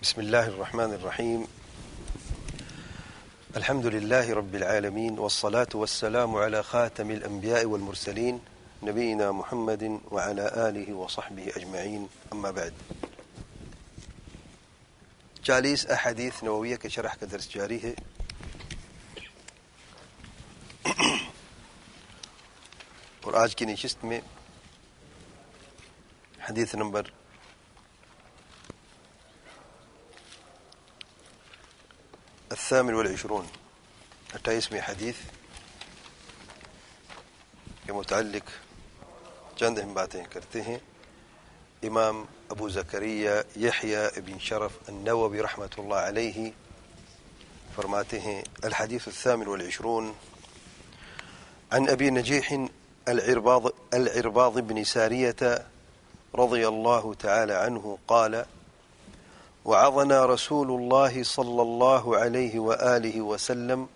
بسم الله الرحمن الرحيم. الحمد لله رب العالمين، والصلاة والسلام على خاتم الأنبياء والمرسلين نبينا محمد وعلى آله وصحبه أجمعين، أما بعد. 40 أحاديث نووية کے شرح کا درس جاری ہے. اور آج کی نشست میں حدیث نمبر 28 حدیث کے متعلق چند اہم باتیں کرتے ہیں. امام ابو زکریہ یحییٰ ابن شرف النووی رحمۃ اللہ علیہ فرماتے ہیں: الحدیث 28 عن ابی نجیح العرباض بن ساریة رضی اللہ تعالی عنہ قال: وعظنا رسول الله صلى الله عليه وآله وسلم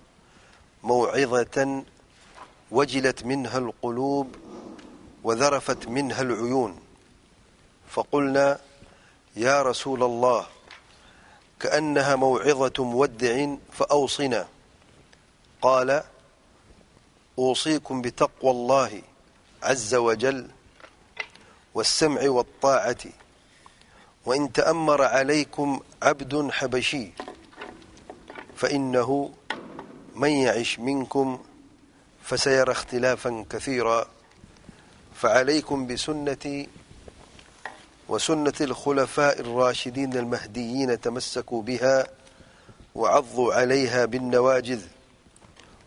موعظة وجلت منها القلوب وذرفت منها العيون، فقلنا يا رسول الله كأنها موعظة مودع فأوصنا. قال: أوصيكم بتقوى الله عز وجل والسمع والطاعة، وإن تأمر عليكم عبد حبشي فإنه من يعش منكم فسيرى اختلافا كثيرا، فعليكم بسنتي وسنة الخلفاء الراشدين المهديين تمسكوا بها وعضوا عليها بالنواجذ،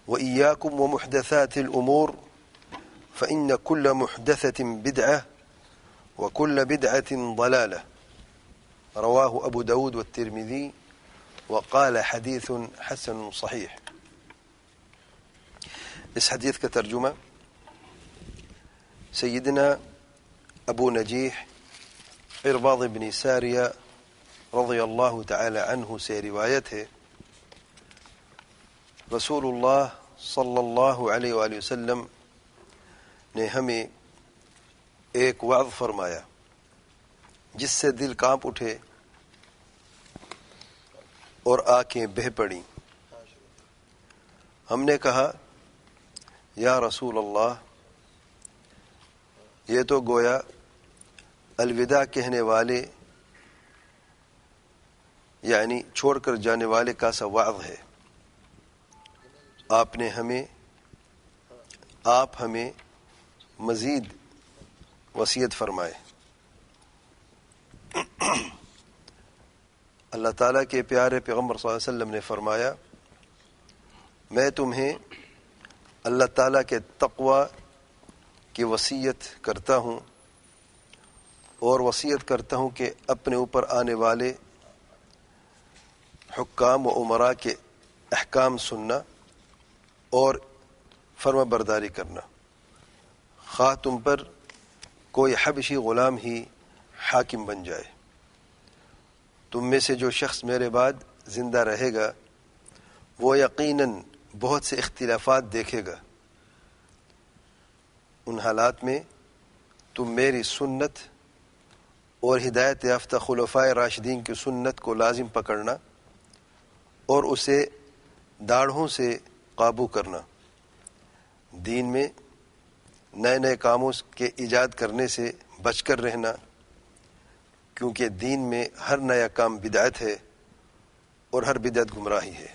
وإياكم ومحدثات الأمور فإن كل محدثة بدعة وكل بدعة ضلالة. رواه ابو داود والترمذی وقال حدیث حسن صحیح. اس حدیث کا ترجمہ سیدنا ابو نجیح عرباض بن ساریہ رضی اللہ تعالی عنہ سے روایت ہے. رسول اللہ صلی اللہ علیہ وآلہ وسلم نے ہمیں ایک وعظ فرمایا جس سے دل کانپ اٹھے اور آنکھیں بہہ پڑیں. ہم نے کہا: یا رسول اللہ، یہ تو گویا الوداع کہنے والے یعنی چھوڑ کر جانے والے کا سا وعظ ہے. آپ ہمیں مزید وصیت فرمائے. اللہ تعالیٰ کے پیارے پیغمبر صلی اللہ علیہ وسلم نے فرمایا: میں تمہیں اللہ تعالیٰ کے تقوی کی وصیت کرتا ہوں، اور وصیت کرتا ہوں کہ اپنے اوپر آنے والے حکام و امراء کے احکام سننا اور فرما برداری کرنا، خواہ تم پر کوئی حبشی غلام ہی حاکم بن جائے. تم میں سے جو شخص میرے بعد زندہ رہے گا وہ یقیناً بہت سے اختلافات دیکھے گا. ان حالات میں تم میری سنت اور ہدایت یافتہ خلفائے راشدین کی سنت کو لازم پکڑنا اور اسے داڑھوں سے قابو کرنا. دین میں نئے نئے کاموں کے ایجاد کرنے سے بچ کر رہنا، کیونکہ دین میں ہر نیا کام بدعت ہے اور ہر بدعت گمراہی ہے.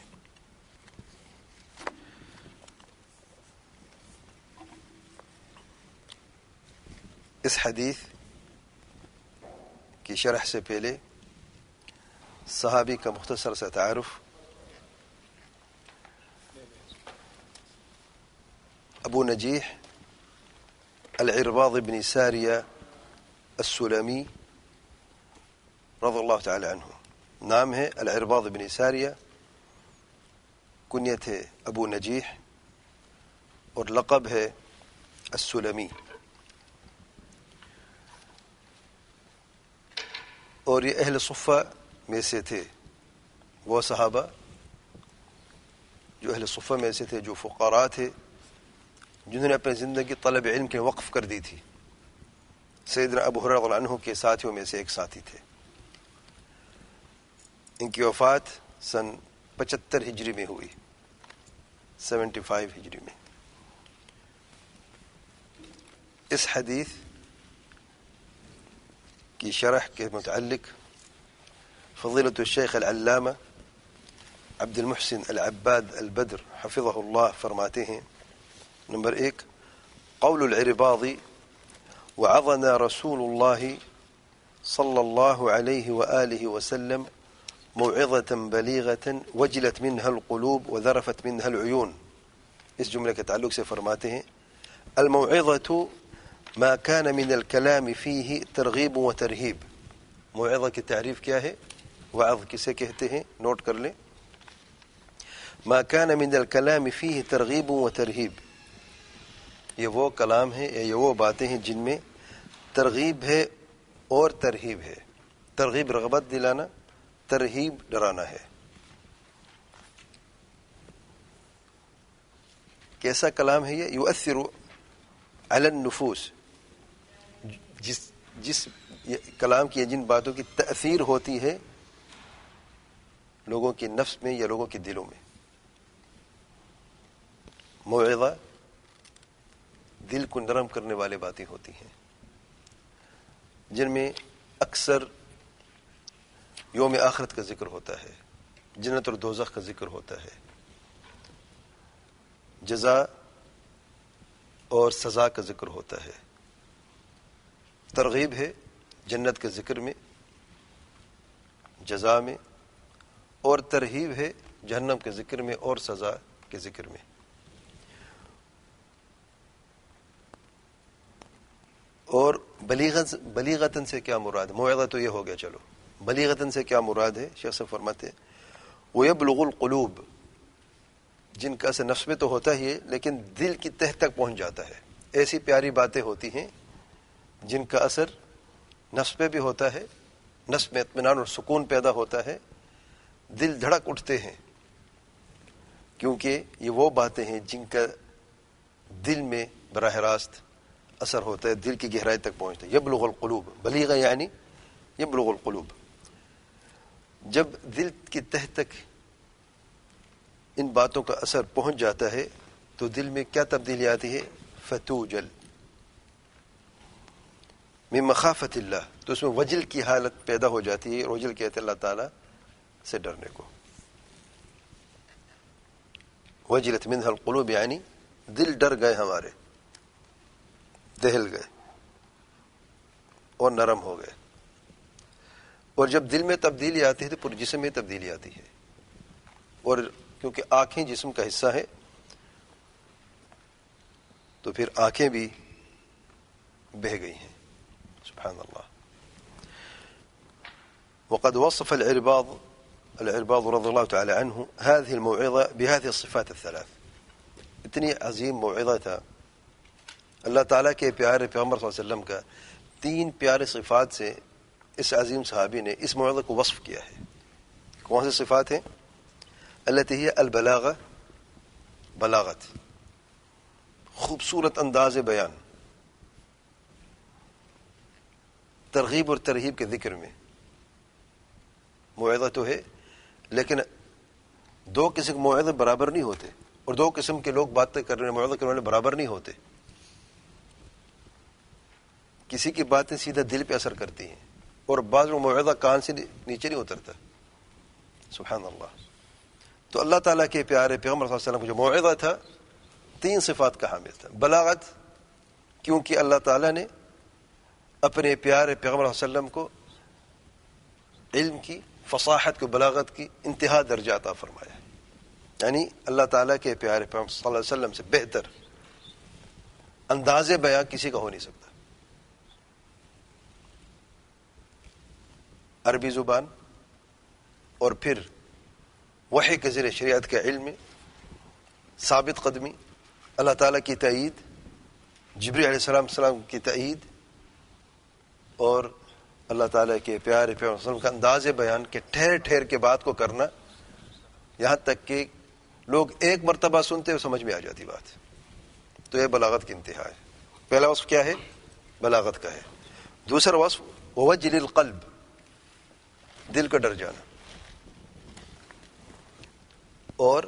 اس حدیث کی شرح سے پہلے صحابی کا مختصر سا تعارف. ابو نجیح العرباض بن ساریہ السلمی رضی اللہ تعالی عنہ، نام ہے العرباض بن ساریہ، کنیت ہے ابو نجیح، اور لقب ہے السلمی. اور یہ اہل صفہ میں سے تھے، وہ صحابہ جو اہل صفہ میں سے تھے، جو فقراء تھے، جنہوں نے اپنی زندگی طلب علم کے وقف کر دی تھی. سیدنا ابو ہریرہ رضی اللہ عنہ کے ساتھیوں میں سے ایک ساتھی تھے. ان کی وفات سن 75 ہجری میں ہوئی، 75 ہجری میں۔ اس حدیث کی شرح کے متعلق فضیلۃ الشیخ العلامہ عبد المحسن العباد البدر حفظہ اللہ فرماتے ہیں، نمبر 1، قول العرباض وعظنا رسول اللہ صلی اللہ علیہ وآلہ وسلم موعظة بلیغة وجلت منها القلوب وذرفت منها العیون۔ اس جملے کے تعلق سے فرماتے ہیں الموعظة ما كان من الكلام فيه ترغیب و ترہیب۔ موعظہ کی تعریف کیا ہے؟ وعظ کسے کہتے ہیں؟ نوٹ کر لیں، ما كان من الكلام فيه ترغیب و ترہیب، یہ وہ کلام ہے یا یہ وہ باتیں ہیں جن میں ترغیب ہے اور ترہیب ہے۔ ترغیب رغبت دلانا، ترہیب ڈرانا ہے۔ کیسا کلام ہے یہ؟ یؤثر علی النفوس، جس کلام کی، جن باتوں کی تأثیر ہوتی ہے لوگوں کے نفس میں یا لوگوں کے دلوں میں۔ موعظہ دل کو نرم کرنے والے باتیں ہوتی ہیں، جن میں اکثر یوم آخرت کا ذکر ہوتا ہے، جنت اور دوزخ کا ذکر ہوتا ہے، جزا اور سزا کا ذکر ہوتا ہے۔ ترغیب ہے جنت کے ذکر میں، جزا میں، اور ترہیب ہے جہنم کے ذکر میں اور سزا کے ذکر میں۔ اور بلیغتاً سے کیا مراد؟ موعظہ تو یہ ہو گیا، چلو بلیغتاً سے کیا مراد ہے؟ شیخ صاحب فرماتے ہیں وَيَبْلُغُ الْقُلُوبِ، جن کا اثر نفس میں تو ہوتا ہی ہے لیکن دل کی تہ تک پہنچ جاتا ہے۔ ایسی پیاری باتیں ہوتی ہیں جن کا اثر نفس میں بھی ہوتا ہے، نفس میں اطمینان اور سکون پیدا ہوتا ہے، دل دھڑک اٹھتے ہیں، کیونکہ یہ وہ باتیں ہیں جن کا دل میں براہ راست اثر ہوتا ہے، دل کی گہرائی تک پہنچتا ہے۔ یبلغ القلوب، بلیغ یعنی یبلغ القلوب۔ جب دل کی تہ تک ان باتوں کا اثر پہنچ جاتا ہے تو دل میں کیا تبدیلی آتی ہے؟ فتوجل من مخافت اللہ، تو اس میں وجل کی حالت پیدا ہو جاتی ہے۔ وجل کہتے ہیں اللہ تعالیٰ سے ڈرنے کو۔ وجلت منها القلوب یعنی دل ڈر گئے، ہمارے دہل گئے اور نرم ہو گئے۔ اور جب دل میں تبدیلی آتی ہے تو پورے جسم میں تبدیلی آتی ہے، اور کیونکہ آنکھیں جسم کا حصہ ہے تو پھر آنکھیں بھی بہہ گئی ہیں۔ سبحان اللہ۔ وقد وصف العرباض رضی اللہ تعالی عنہ هذه الموعظة بهذه الصفات الثلاث۔ اتنی عظیم موعظہ تھا اللہ تعالیٰ کے پیارے پیغمبر صلی اللہ علیہ وسلم کا، 3 پیارے صفات سے اس عظیم صحابی نے اس موعظہ کو وصف کیا ہے۔ کون سی صفات ہیں؟ التي هي البلاغہ، بلاغت، خوبصورت انداز بیان، ترغیب اور ترہیب کے ذکر میں۔ موعظہ تو ہے لیکن 2 قسم کے موعظے برابر نہیں ہوتے، اور 2 قسم کے لوگ باتیں کرنے موعظہ کرنے والے برابر نہیں ہوتے۔ کسی کی باتیں سیدھا دل پہ اثر کرتی ہیں اور بعض میں موعظہ کان سے نیچے نہیں اترتا۔ سبحان اللہ۔ تو اللہ تعالیٰ کے پیارے پیغمبر صلی اللہ علیہ وسلم کو جو موعظہ تھا 3 صفات کا حامل تھا۔ بلاغت، کیونکہ اللہ تعالیٰ نے اپنے پیارے پیغمبر صلی اللہ علیہ وسلم کو علم کی، فصاحت کو، بلاغت کی انتہا درجہ عطا فرمایا، یعنی اللہ تعالیٰ کے پیارے پیغمبر صلی اللہ علیہ وسلم سے بہتر انداز بیان کسی کا ہو نہیں سکتا۔ عربی زبان اور پھر وحی کے ذریعے شریعت کے علم میں ثابت قدمی، اللہ تعالیٰ کی تائید، جبریل علیہ السلام کی تائید، اور اللہ تعالیٰ کے پیارے پیغمبر صلی اللہ علیہ وسلم کا انداز بیان کہ ٹھہر ٹھہر کے بات کو کرنا، یہاں تک کہ لوگ ایک مرتبہ سنتے ہوئے سمجھ میں آ جاتی بات۔ تو یہ بلاغت کی انتہا ہے۔ پہلا وصف کیا ہے؟ بلاغت کا ہے۔ دوسرا وصف ووجل القلب، دل کا ڈر جانا۔ اور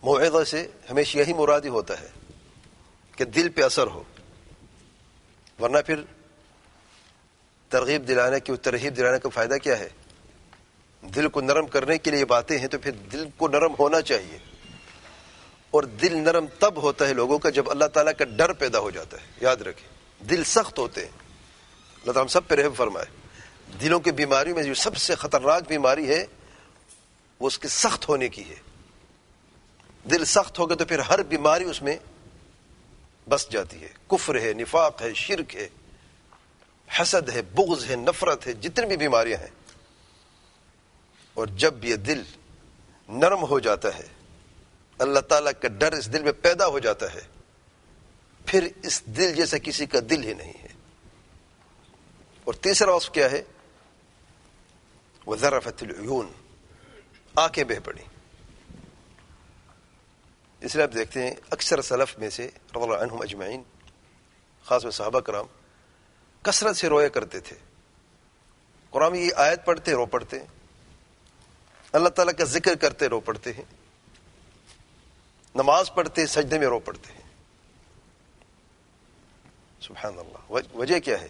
موعظہ سے ہمیشہ یہی مرادی ہوتا ہے کہ دل پہ اثر ہو، ورنہ پھر ترغیب دلانے کی ترغیب دلانے کا فائدہ کیا ہے؟ دل کو نرم کرنے کے لیے باتیں ہیں تو پھر دل کو نرم ہونا چاہیے، اور دل نرم تب ہوتا ہے لوگوں کا جب اللہ تعالیٰ کا ڈر پیدا ہو جاتا ہے. یاد رکھیں، دل سخت ہوتے ہیں، اللہ تعالیٰ ہم سب پہ رحم فرمائے. دلوں کی بیماریوں میں جو سب سے خطرناک بیماری ہے وہ اس کے سخت ہونے کی ہے. دل سخت ہوگا تو پھر ہر بیماری اس میں بس جاتی ہے. کفر ہے، نفاق ہے، شرک ہے، حسد ہے، بغض ہے، نفرت ہے، جتنی بھی بیماریاں ہیں. اور جب یہ دل نرم ہو جاتا ہے، اللہ تعالیٰ کا ڈر اس دل میں پیدا ہو جاتا ہے، پھر اس دل جیسا کسی کا دل ہی نہیں ہے. اور تیسرا وصف کیا ہے؟ وَذَرَفَتِ الْعُيُونَ، آنکھیں بہہ پڑی. اس لیے آپ دیکھتے ہیں اکثر سلف میں سے رضی اللہ عنہم اجمعین، خاص میں صحابہ کرام، کثرت سے رویا کرتے تھے. قرآن میں یہ آیت پڑھتے رو پڑتے ہیں، اللہ تعالیٰ کا ذکر کرتے رو پڑتے ہیں، نماز پڑھتے سجدے میں رو پڑتے ہیں. سبحان اللہ. وجہ کیا ہے؟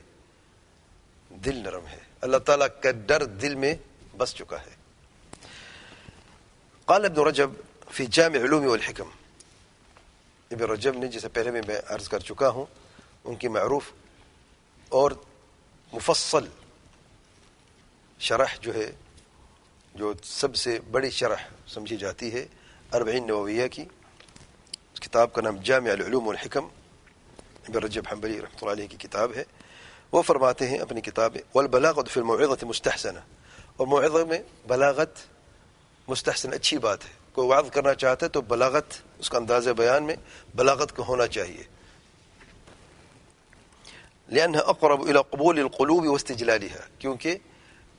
دل نرم ہے، اللہ تعالیٰ کا ڈر دل میں بس چکا ہے. قال ابن رجب فی جامع علوم والحکم، ابن رجب نے، جسے پہلے میں عرض کر چکا ہوں، ان کی معروف اور مفصل شرح جو ہے، جو سب سے بڑی شرح سمجھی جاتی ہے 40 نوویہ کی، اس کتاب کا نام جامع العلوم والحکم، ابن رجب حنبلی رحمۃ اللہ علیہ کی کتاب ہے. وہ فرماتے ہیں اپنی کتاب والبلاغۃ فی الموعظۃ مستحسنہ، اور موعظہ میں بلاغت مستحسن اچھی بات ہے. کوئی وعظ کرنا چاہتا ہے تو بلاغت، اس کا انداز بیان میں بلاغت کو ہونا چاہیے. لأنها اقرب الى قبول القلوب واستجلالها، کیونکہ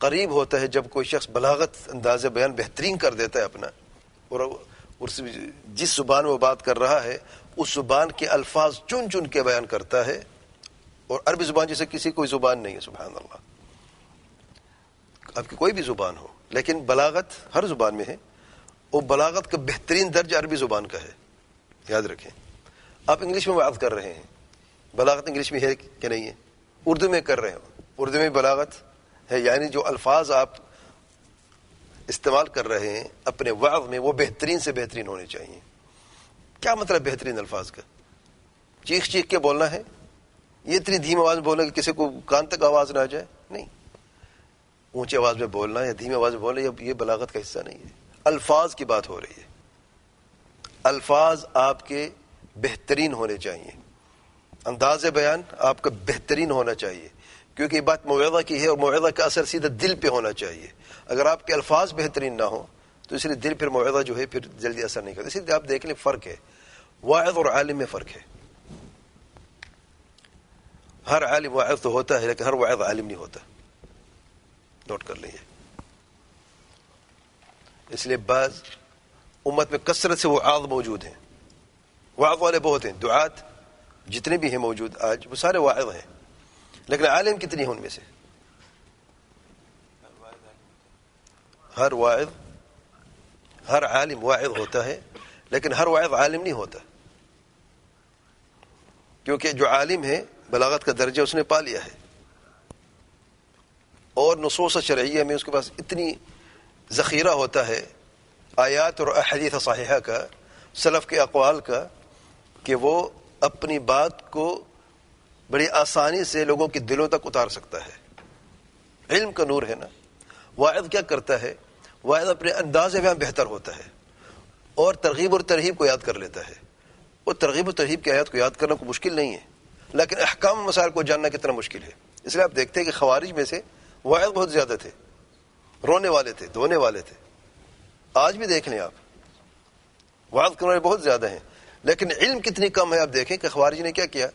قریب ہوتا ہے جب کوئی شخص بلاغت انداز بیان بہترین کر دیتا ہے اپنا، اور جس زبان میں وہ بات کر رہا ہے اس زبان کے الفاظ چن چن کے بیان کرتا ہے. اور عربی زبان جیسے کسی کوئی زبان نہیں ہے، سبحان اللہ. آپ کی کوئی بھی زبان ہو، لیکن بلاغت ہر زبان میں ہے، اور بلاغت کا بہترین درجہ عربی زبان کا ہے. یاد رکھیں، آپ انگلش میں بات کر رہے ہیں، بلاغت انگلش میں ہے کہ نہیں ہے؟ اردو میں کر رہے ہیں، اردو میں بلاغت ہے. یعنی جو الفاظ آپ استعمال کر رہے ہیں اپنے وعظ میں وہ بہترین سے بہترین ہونے چاہیے. کیا مطلب بہترین الفاظ کا؟ چیخ چیخ کے بولنا ہے؟ یہ اتنی دھیمی آواز میں بولنا کہ کسی کو کان تک آواز نہ آ جائے؟ نہیں. اونچی آواز میں بولنا یا دھیمی آواز میں بولنا یہ بلاغت کا حصہ نہیں ہے. الفاظ کی بات ہو رہی ہے. الفاظ آپ کے بہترین ہونے چاہیے، انداز بیان آپ کا بہترین ہونا چاہیے، کیونکہ یہ بات موعظہ کی ہے، اور موعظہ کا اثر سیدھا دل پہ ہونا چاہیے. اگر آپ کے الفاظ بہترین نہ ہوں تو اس لیے دل پھر موعظہ جو ہے پھر جلدی اثر نہیں کرتا. اسی لیے آپ دیکھ لیں فرق ہے، واعظ اور عالم میں فرق ہے. ہر عالم واعظ تو ہوتا ہے لیکن ہر واعظ عالم نہیں ہوتا. نوٹ کر لیجیے. اس لیے بعض امت میں کثرت سے وعاظ موجود ہیں، واعظ والے بہت ہیں، دعات جتنے بھی ہیں موجود آج وہ سارے واعظ ہیں، لیکن عالم کتنی ہیں ان میں سے؟ ہر واعظ، ہر عالم واعظ ہوتا ہے لیکن ہر واعظ عالم نہیں ہوتا، کیونکہ جو عالم ہے بلاغت کا درجہ اس نے پا لیا ہے، اور نصوص شرعیہ میں اس کے پاس اتنی ذخیرہ ہوتا ہے آیات اور احادیث صحیحہ کا، سلف کے اقوال کا، کہ وہ اپنی بات کو بڑی آسانی سے لوگوں کے دلوں تک اتار سکتا ہے. علم کا نور ہے نا. واعظ کیا کرتا ہے؟ واعظ اپنے انداز میں بہتر ہوتا ہے اور ترغیب اور ترہیب کو یاد کر لیتا ہے. اور ترغیب و ترہیب کی آیات کو یاد کرنا کوئی مشکل نہیں ہے، لیکن احکام مسائل کو جاننا کتنا مشکل ہے. اس لیے آپ دیکھتے ہیں کہ خوارج میں سے واعظ بہت زیادہ تھے، رونے والے تھے، دھونے والے تھے. آج بھی دیکھ لیں آپ، واعظ کرنے والے بہت زیادہ ہیں لیکن علم کتنی کم ہے. آپ دیکھیں کہ خوارج نے کیا کیا،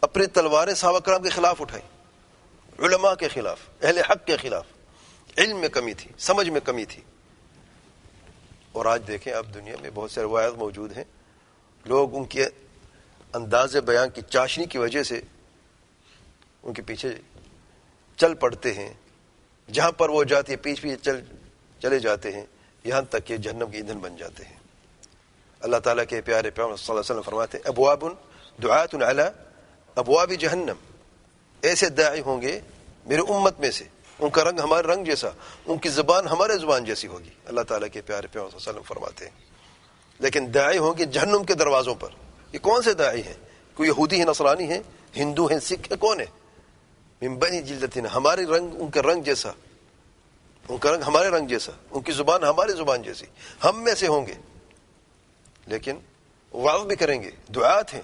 اپنی تلواریں صحابہ کرام کے خلاف اٹھائیں، علماء کے خلاف، اہل حق کے خلاف. علم میں کمی تھی، سمجھ میں کمی تھی. اور آج دیکھیں آپ دنیا میں بہت سارے واعظ موجود ہیں، لوگ ان کے انداز بیان کی چاشنی کی وجہ سے ان کے پیچھے چل پڑتے ہیں، جہاں پر وہ جاتی ہے پیچھے پیچھے چلے جاتے ہیں. یہاں تک کہ جہنم کے ایندھن بن جاتے ہیں۔ اللہ تعالیٰ کے پیارے پیغمبر صلی اللہ علیہ وسلم فرماتے ہیں ابواب دعات علی ابواب جہنم، ایسے داعی ہوں گے میرے امت میں سے، ان کا رنگ ہمارے رنگ جیسا، ان کی زبان ہمارے زبان جیسی ہوگی، اللہ تعالیٰ کے پیارے پیغمبر صلی اللہ علیہ وسلم فرماتے ہیں، لیکن داعی ہوں گے جہنم کے دروازوں پر۔ یہ کون سے داعی ہیں؟ کوئی یہودی ہیں، نصرانی ہیں، ہندو ہیں، سکھ ہیں، کون ہے؟ من بنی جلدتنا، ہمارے رنگ ان کا رنگ جیسا، ان کا رنگ ہمارے رنگ جیسا، ان کی زبان ہماری زبان جیسی، ہم میں سے ہوں گے، لیکن وعظ بھی کریں گے، دعات ہیں،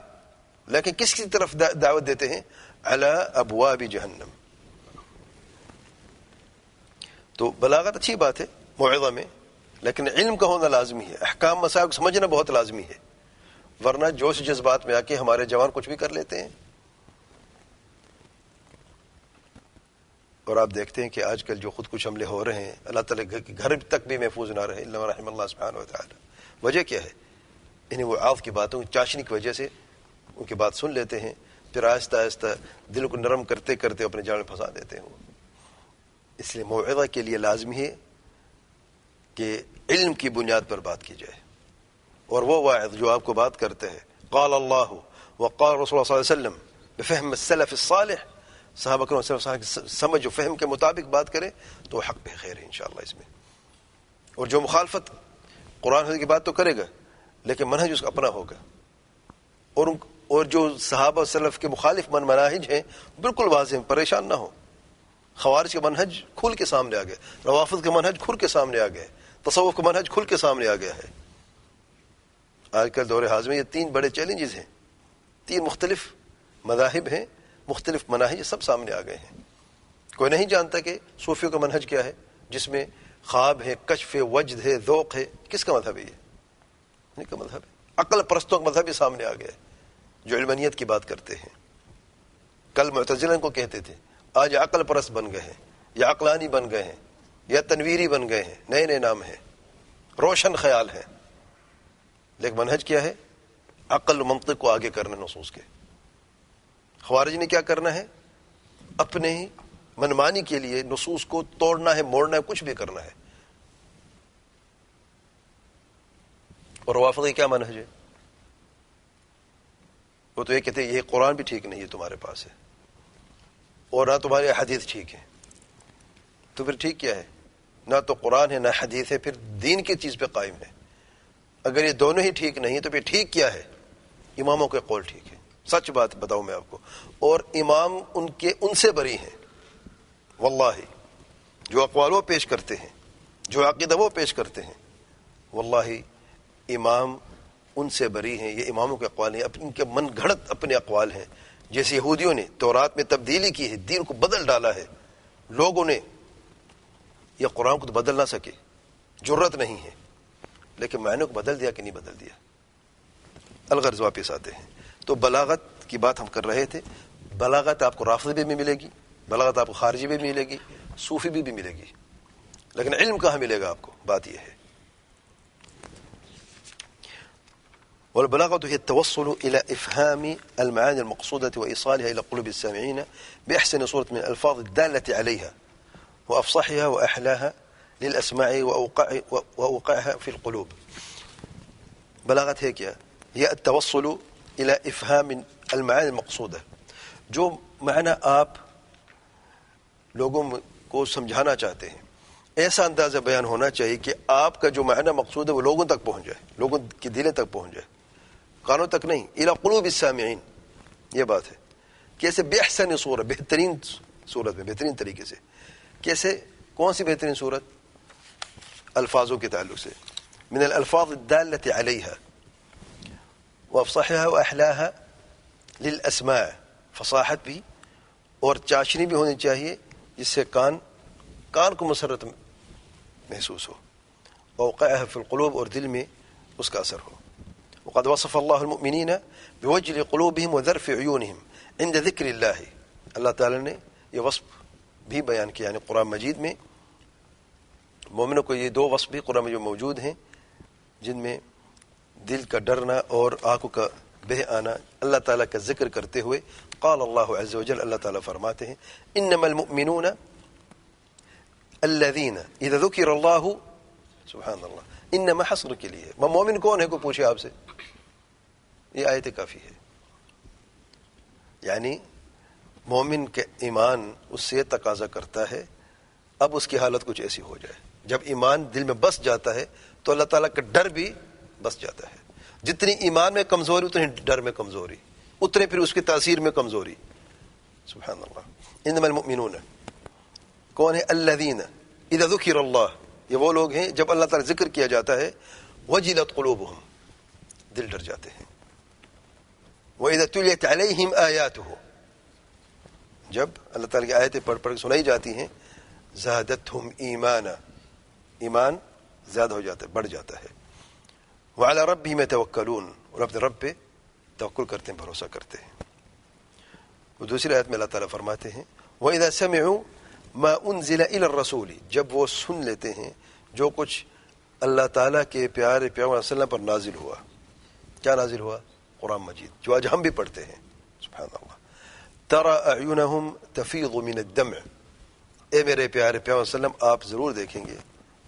لیکن کس کی طرف دعوت دیتے ہیں؟ علی ابواب جہنم۔ تو بلاغت اچھی بات ہے موعظہ میں، لیکن علم کا ہونا لازمی ہے، احکام مسائل کو سمجھنا بہت لازمی ہے، ورنہ جوش جذبات میں آ کے ہمارے جوان کچھ بھی کر لیتے ہیں۔ اور آپ دیکھتے ہیں کہ آج کل جو خود کش حملے ہو رہے ہیں، اللہ تعالیٰ گھر تک بھی محفوظ نہ رہے، الا رحم اللہ سبحانہ و تعالی۔ وجہ کیا ہے؟ انہیں وہ عاف کی باتوں کی چاشنی کی وجہ سے ان کی بات سن لیتے ہیں، پھر آہستہ آہستہ دل کو نرم کرتے کرتے اپنے جال میں پھنسا دیتے ہیں۔ اس لیے موعظہ کے لیے لازمی ہے کہ علم کی بنیاد پر بات کی جائے، اور وہ واعظ جو آپ کو بات کرتے ہیں قال اللہ وقال رسول اللہ صلی اللہ علیہ وسلم بفہم السلف الصالح، صحابہ کرام صلی اللہ علیہ وسلم کی سمجھ و فہم کے مطابق بات کرے تو وہ حق پہ خیر ہے انشاءاللہ اس میں۔ اور جو مخالفت قرآن حدیث کی بات تو کرے گا، لیکن منہج اس کا اپنا ہوگا، اور جو صحابہ سلف کے مخالف منہج ہیں بالکل واضح ہیں، پریشان نہ ہو۔ خوارج کا منہج کھل کے سامنے آ گیا، روافض کا منہج کھل کے سامنے آ گیا ہے، تصوف کا منہج کھل کے سامنے آ گیا ہے۔ آج کل دور حاضر میں یہ 3 بڑے چیلنجز ہیں، 3 مختلف مذاہب ہیں، مختلف مناہج سب سامنے آ گئے ہیں۔ کوئی نہیں جانتا کہ صوفیوں کا منہج کیا ہے، جس میں خواب ہے، کشف ہے، وجد ہے، ذوق ہے۔ کس کا مذہب ہے یہ؟ ان کا مذہب ہے۔ عقل پرستوں کا مذہب بھی سامنے آ گیا ہے، جو علمانیت کی بات کرتے ہیں۔ کل معتزلہ کو کہتے تھے، آج عقل پرست بن گئے ہیں، یا عقلانی بن گئے ہیں، یا تنویری بن گئے ہیں، نئے نئے نام ہیں، روشن خیال ہے، لیکن منہج کیا ہے؟ عقل و منطق کو آگے کرنا نصوص کے۔ خوارج نے کیا کرنا ہے؟ اپنے ہی منمانی کے لیے نصوص کو توڑنا ہے، موڑنا ہے، کچھ بھی کرنا ہے۔ اور روافض کیا منہج ہے؟ وہ تو یہ کہتے ہیں یہ قرآن بھی ٹھیک نہیں ہے تمہارے پاس ہے، اور نہ تمہارے حدیث ٹھیک ہے۔ تو پھر ٹھیک کیا ہے؟ نہ تو قرآن ہے نہ حدیث ہے، پھر دین کی چیز پہ قائم ہے۔ اگر یہ دونوں ہی ٹھیک نہیں تو پھر ٹھیک کیا ہے؟ اماموں کے قول ٹھیک ہے۔ سچ بات بتاؤں میں آپ کو، اور امام ان سے بری ہیں واللہ، جو اقوال وہ پیش کرتے ہیں، جو عقیدہ وہ پیش کرتے ہیں، واللہ امام ان سے بری ہیں۔ یہ اماموں کے اقوال ہیں، ان کے من گھڑت اپنے اقوال ہیں۔ جیسے یہودیوں نے تورات میں تبدیلی کی ہے، دین کو بدل ڈالا ہے، لوگوں نے یہ قرآن کو تو بدل نہ سکے، جرت نہیں ہے، لیکن معنی کو بدل دیا کہ نہیں بدل دیا۔ الغرض واپس آتے ہیں، تو بلاغت کی بات ہم کر رہے تھے۔ بلاغت آپ کو رافضی بھی ملے گی، بلاغت آپ کو خارجی بھی ملے گی، صوفی بھی ملے گی، لیکن علم کہاں ملے گا آپ کو؟ بات یہ ہے۔ والبلاغة هي التوصل إلى إفهام المعاني المقصودة وإيصالها إلى قلوب السامعين بأحسن صورة من الألفاظ الدالة عليها وأفصحها وأحلاها للأسماع وأوقعها في القلوب۔ بلاغت ہے کیا؟ هي التوصل إلى إفهام المعاني المقصودة، جو معنی آپ لوگوں کو سمجھانا چاہتے ہیں، ایسا اندازہ بیان ہونا چاہیے کہ آپ کا جو معنی مقصود ہے وہ لوگوں تک پہنچ جائے، لوگوں کی دلیں تک پہنچ جائے، کانوں تک نہیں۔ الی قلوب السامعین، یہ بات ہے۔ کیسے؟ بأحسن صورت، بہترین صورت میں، بہترین طریقے سے۔ کیسے؟ کون سی بہترین صورت؟ الفاظوں کے تعلق سے، من الالفاظ الدالة علیہا وافصحها واحلاها للاسماع، فصاحت بھی اور چاشنی بھی ہونی چاہیے، جس سے کان کو مسرت محسوس ہو، ووقعها في القلوب، اور دل میں اس کا اثر ہو۔ وقد وصف الله المؤمنين بوجل قلوبهم وذرف عيونهم عند ذکر اللہ، اللہ تعالی نے یہ وصف بھی بیان کیا، یعنی قرآن مجید میں مومنوں کو یہ 2 وصف بھی قرآن میں جو موجود ہیں، جن میں دل کا ڈرنا اور آنکھوں کا بہ آنا اللہ تعالیٰ کا ذکر کرتے ہوئے۔ قال اللہ عز وجل، اللہ تعالیٰ فرماتے ہیں، انما المؤمنون الذين اذا ذکر اللہ سبحان اللہ. انما حصر کے لیے. مومن کون ہے کو پوچھے آپ سے, یہ آیت کافی ہے. یعنی مومن کے ایمان اس سے تقاضا کرتا ہے اب اس کی حالت کچھ ایسی ہو جائے. جب ایمان دل میں بس جاتا ہے تو اللہ تعالیٰ کا ڈر بھی بس جاتا ہے. جتنی ایمان میں کمزوری اتنی ڈر میں کمزوری, اتنے پھر اس کی تاثیر میں کمزوری. سبحان اللہ. انما المؤمنون کون ہے؟ الذین اذا ذکر اللہ, یہ وہ لوگ ہیں جب اللہ تعالیٰ ذکر کیا جاتا ہے, وجلت قلوبہم, دل ڈر جاتے ہیں. وَإِذَا تُلِيَتْ عَلَيْهِمْ آيَاتُهُ, جب اللہ تعالیٰ کی آیتیں پڑھ پڑھ سنائی جاتی ہیں, زادتہم ایمانا, ایمان زیادہ ہو جاتا ہے, بڑھ جاتا ہے. وعلی ربہم یتوکلون, اور اپنے رب پہ توکل کرتے ہیں, بھروسہ کرتے ہیں. وہ دوسری آیت میں اللہ تعالیٰ فرماتے ہیں وَإِذَا سَمِعُوا مَا أُنزِلَ إِلَى الرَّسُولِ, جب وہ سن لیتے ہیں جو کچھ اللہ تعالیٰ کے پیارے پیغمبر صلی اللہ علیہ وسلم پر نازل ہوا. کیا نازل ہوا؟ قرآن مجید, جو آج ہم بھی پڑھتے ہیں. سبحان اللہ. تَرَى أَعْيُنَهُمْ تَفِيضُ مِنَ الدَّمْعِ, اے میرے پیارے پیغمبر صلی اللہ علیہ وسلم آپ ضرور دیکھیں گے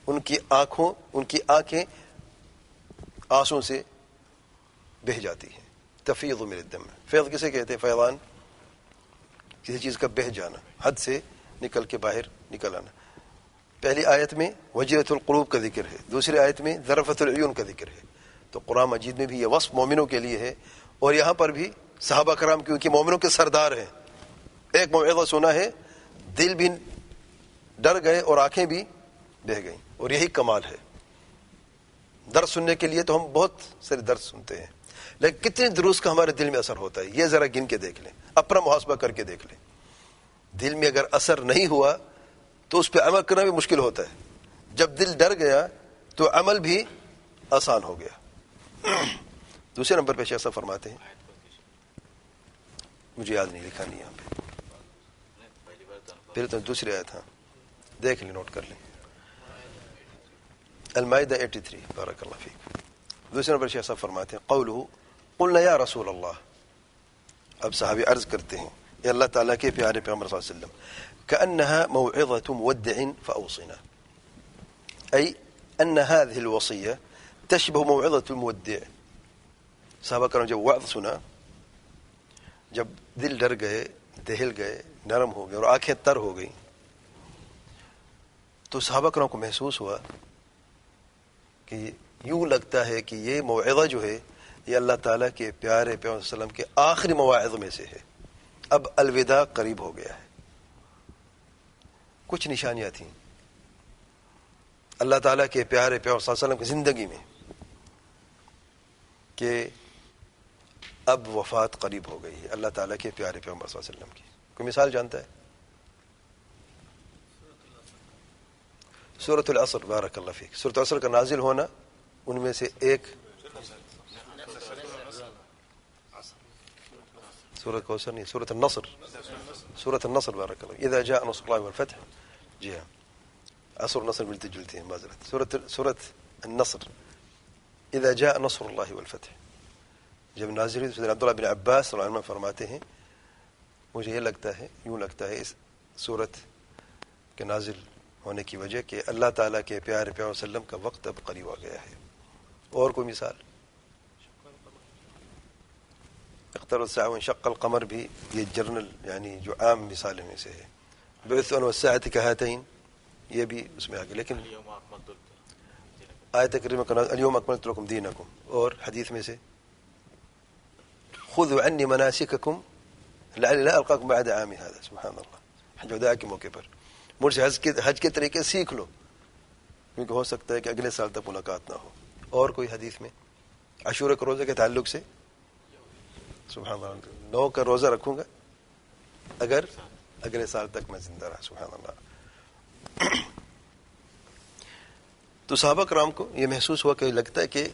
ان کی آنکھیں آنسوں سے بہہ جاتی ہیں. تفیض من الدم, فیض کسے کہتے ہیں؟ فیضان, کسی چیز کا بہہ جانا, حد سے نکل کے باہر نکل آنا. پہلی آیت میں وجلت القلوب کا ذکر ہے, دوسری آیت میں ذرفت العیون کا ذکر ہے. تو قرآن مجید میں بھی یہ وصف مومنوں کے لیے ہے, اور یہاں پر بھی صحابہ کرام کیونکہ مومنوں کے سردار ہیں, ایک موعظہ سنا ہے, دل بھی ڈر گئے اور آنکھیں بھی بہہ گئیں, اور یہی کمال ہے. درس سننے کے لیے تو ہم بہت سارے درس سنتے ہیں, لیکن کتنے دروس کا ہمارے دل میں اثر ہوتا ہے یہ ذرا گن کے دیکھ لیں, اپنا محاسبہ کر کے دیکھ لیں. دل میں اگر اثر نہیں ہوا تو اس پہ عمل کرنا بھی مشکل ہوتا ہے. جب دل ڈر گیا تو عمل بھی آسان ہو گیا. دوسرے نمبر پہ شیخ صاحب فرماتے ہیں, مجھے یاد نہیں, لکھا نہیں یہاں پہ, پھر تو دوسری آیت, ہاں دیکھ لیں, نوٹ کر لیں. المائدہ 83, بارک اللہ فیک. دوسرے نمبر شیخ صاحب فرماتے ہیں قولہ قلنا یا رسول اللہ, اب صحابی عرض کرتے ہیں اے اللہ تعالیٰ کے پیارے پیغمبر صلی اللہ علیہ وسلم, کأنها موعظة مودع فأوصنا, أي أن هذه الوصية تشبه موعظة المودع. صحابہ کرام جب وعظ سنا, جب دل ڈر گئے, دہل گئے, نرم ہو گئے اور آنکھیں تر ہو گئیں, تو صحابہ کرام کو محسوس ہوا کہ یوں لگتا ہے کہ یہ موعظہ جو ہے یہ اللہ تعالیٰ کے پیارے پیغمبر صلی اللہ علیہ وسلم کے آخری مواعظ میں سے ہے. اب الوداع قریب ہو گیا ہے. کچھ نشانیاں تھیں اللہ تعالیٰ کے پیارے پیغمبر صلی اللہ علیہ وسلم کی زندگی میں کہ اب وفات قریب ہو گئی ہے اللہ تعالیٰ کے پیارے پیغمبر صلی اللہ علیہ وسلم کی. کوئی مثال جانتا ہے؟ سورۃ العصر, بارک اللہ فیک. سورۃ العصر کا نازل ہونا ان میں سے ایک سورۃ کوثر نہیں, سورۃ النصر, سورۃ النصر, بارک اللہ. اذا جاء نصر اللہ والفتح, جی ہاں, عصر نصر ملتی جلتی ہیں معذرت. سورۃ النصر اذا جاء نصر اللہ والفتح جب نازل ہوئی, حضرت عبداللہ بن عباس رضی اللہ عنہ فرماتے ہیں مجھے یہ لگتا ہے, یوں لگتا ہے اس سورت کے نازل ہونے کی وجہ کہ اللہ تعالیٰ کے پیارے پیغمبر صلی اللہ علیہ وسلم کا وقت اب قریب آ گیا ہے. اور کوئی مثال؟ اقترب الساعة وانشق القمر بھی یہ جرنل یعنی جو عام مثال میں سے ہے. بعث والساعة كهاتين یہ بھی اس میں آگے. لیکن آیت کریمہ کا اليوم اکملت لکم دینکم, اور حدیث میں سے خذوا عنی مناسککم لعلی لا القاکم بعد عامی هذا. سبحان اللہ, حج وداع کے موقع پر مجھ سے حج کے طریقے سیکھ لو کیونکہ ہو سکتا ہے کہ اگلے سال تک ملاقات نہ ہو. اور کوئی حدیث میں عاشورہ کے روزے کے تعلق سے سبحان اللہ 9 کا روزہ رکھوں گا اگر اگلے سال تک میں زندہ رہا. سبحان اللہ. تو صحابہ کرام کو یہ محسوس ہوا کہ لگتا ہے کہ